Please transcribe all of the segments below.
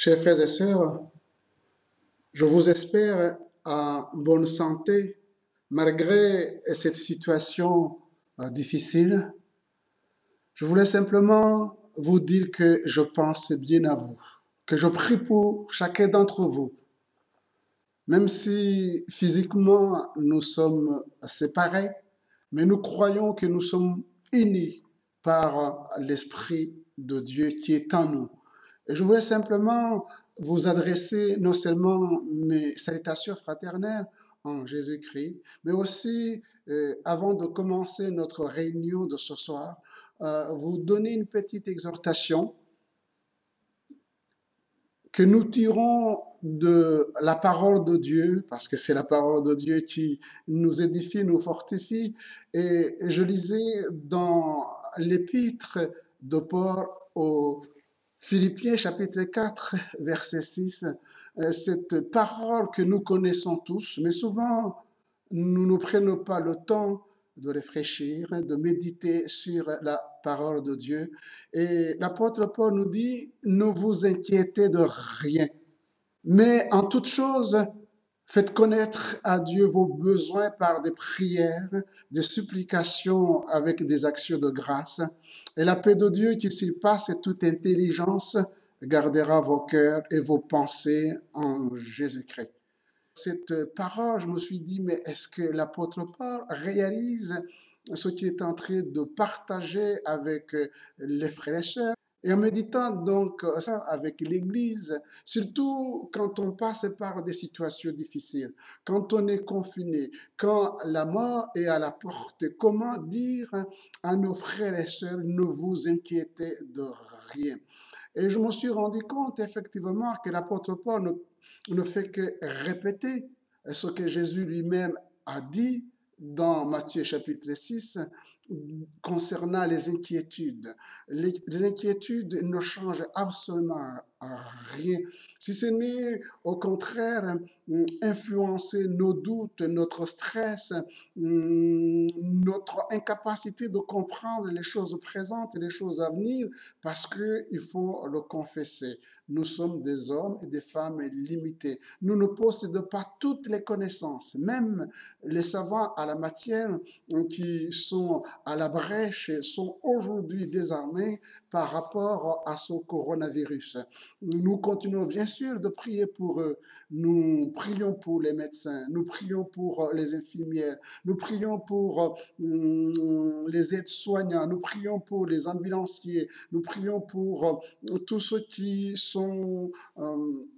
Chers frères et sœurs, je vous espère en bonne santé malgré cette situation difficile. Je voulais simplement vous dire que je pense bien à vous, que je prie pour chacun d'entre vous. Même si physiquement nous sommes séparés, mais nous croyons que nous sommes unis par l'Esprit de Dieu qui est en nous. Et je voulais simplement vous adresser non seulement mes salutations fraternelles en Jésus-Christ, mais aussi, avant de commencer notre réunion de ce soir, vous donner une petite exhortation que nous tirons de la parole de Dieu, parce que c'est la parole de Dieu qui nous édifie, nous fortifie. Et je lisais dans l'épître de Paul aux Philippiens chapitre 4, verset 6, cette parole que nous connaissons tous, mais souvent nous ne prenons pas le temps de réfléchir, de méditer sur la parole de Dieu. Et l'apôtre Paul nous dit, ne vous inquiétez de rien, mais en toute chose, faites connaître à Dieu vos besoins par des prières, des supplications avec des actions de grâce. Et la paix de Dieu qui surpasse toute intelligence gardera vos cœurs et vos pensées en Jésus-Christ. Cette parole, je me suis dit, mais est-ce que l'apôtre Paul réalise ce qu'il est en train de partager avec les frères et sœurs? Et en méditant donc avec l'Église, surtout quand on passe par des situations difficiles, quand on est confiné, quand la mort est à la porte, comment dire à nos frères et sœurs, ne vous inquiétez de rien. Et je me suis rendu compte effectivement que l'apôtre Paul ne fait que répéter ce que Jésus lui-même a dit dans Matthieu chapitre 6 concernant les inquiétudes. Les inquiétudes ne changent absolument rien, si ce n'est au contraire influencer nos doutes, notre stress, notre incapacité de comprendre les choses présentes et les choses à venir, parce qu'il faut le confesser. Nous sommes des hommes et des femmes limités. Nous ne possédons pas toutes les connaissances. Même les savants à la matière qui sont à la brèche sont aujourd'hui désarmés par rapport à ce coronavirus. Nous continuons bien sûr de prier pour eux. Nous prions pour les médecins, nous prions pour les infirmières, nous prions pour les aides-soignants, nous prions pour les ambulanciers, nous prions pour tous ceux qui sont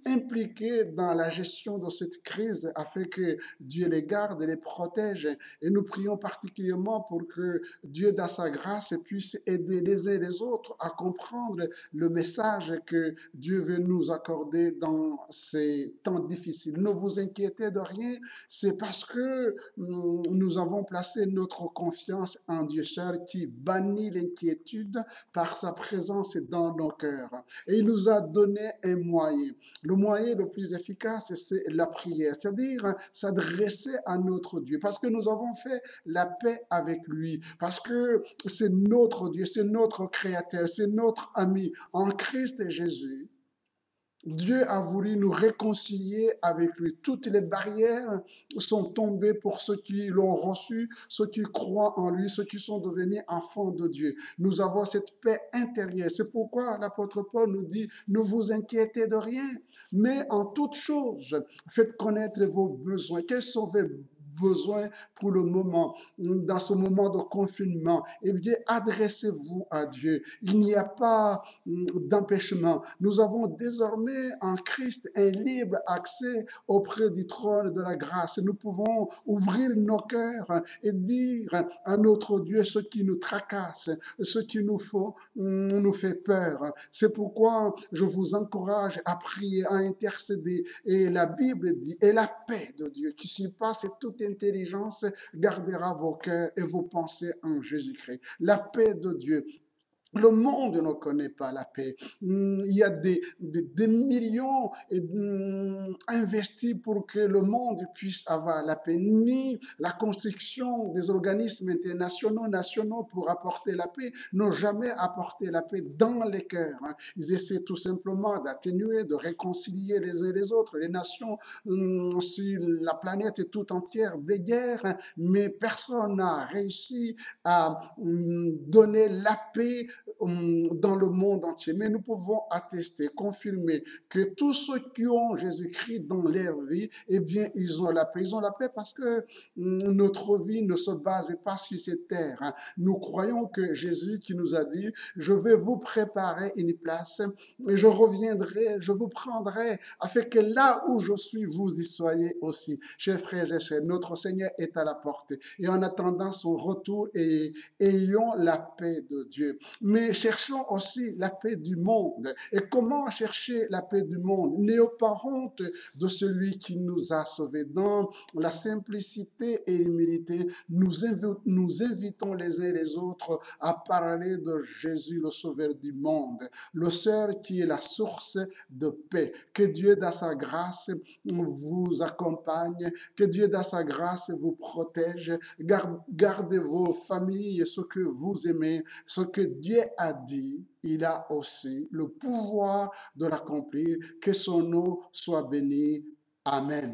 impliqués dans la gestion de cette crise afin que Dieu les garde et les protège. Et nous prions particulièrement pour que Dieu, dans sa grâce, puisse aider les uns et les autres à comprendre le message que Dieu veut nous accorder dans ces temps difficiles. Ne vous inquiétez de rien, c'est parce que nous avons placé notre confiance en Dieu seul qui bannit l'inquiétude par sa présence dans nos cœurs. Et il nous a donné un moyen. Le moyen le plus efficace, c'est la prière, c'est-à-dire s'adresser à notre Dieu, parce que nous avons fait la paix avec lui, parce que c'est notre Dieu, c'est notre Créateur, c'est notre ami. En Christ Jésus, Dieu a voulu nous réconcilier avec lui. Toutes les barrières sont tombées pour ceux qui l'ont reçu, ceux qui croient en lui, ceux qui sont devenus enfants de Dieu. Nous avons cette paix intérieure. C'est pourquoi l'apôtre Paul nous dit, ne vous inquiétez de rien, mais en toute chose, faites connaître vos besoins. Quels sont vos besoins pour le moment, dans ce moment de confinement? Eh bien, adressez-vous à Dieu. Il n'y a pas d'empêchement. Nous avons désormais en Christ un libre accès auprès du trône de la grâce. Nous pouvons ouvrir nos cœurs et dire à notre Dieu ce qui nous tracasse, ce qui nous fait peur. C'est pourquoi je vous encourage à prier, à intercéder. Et la Bible dit, et la paix de Dieu qui surpasse toute intelligence gardera vos cœurs et vos pensées en Jésus-Christ. La paix de Dieu Le monde ne connaît pas la paix. Il y a des millions investis pour que le monde puisse avoir la paix. Ni la construction des organismes internationaux, nationaux pour apporter la paix n'ont jamais apporté la paix dans les cœurs. Ils essaient tout simplement d'atténuer, de réconcilier les uns les autres. Les nations sur la planète est tout entière des guerres, mais personne n'a réussi à donner la paix dans le monde entier. Mais nous pouvons attester, confirmer que tous ceux qui ont Jésus-Christ dans leur vie, eh bien, ils ont la paix. Ils ont la paix parce que notre vie ne se base pas sur cette terre. Nous croyons que Jésus qui nous a dit, je vais vous préparer une place et je reviendrai, je vous prendrai afin que là où je suis, vous y soyez aussi. Chers frères et sœurs, notre Seigneur est à la porte et en attendant son retour, ayons la paix de Dieu. Mais cherchons aussi la paix du monde. Et comment chercher la paix du monde? N'ayons pas honte de celui qui nous a sauvés. Dans la simplicité et l'humilité, nous invitons les uns les autres à parler de Jésus, le Sauveur du monde, le Sœur qui est la source de paix. Que Dieu, dans sa grâce, vous accompagne, que Dieu, dans sa grâce, vous protège. Gardez vos familles et ce que vous aimez, ce que Dieu a dit, il a aussi le pouvoir de l'accomplir. Que son nom soit béni. Amen.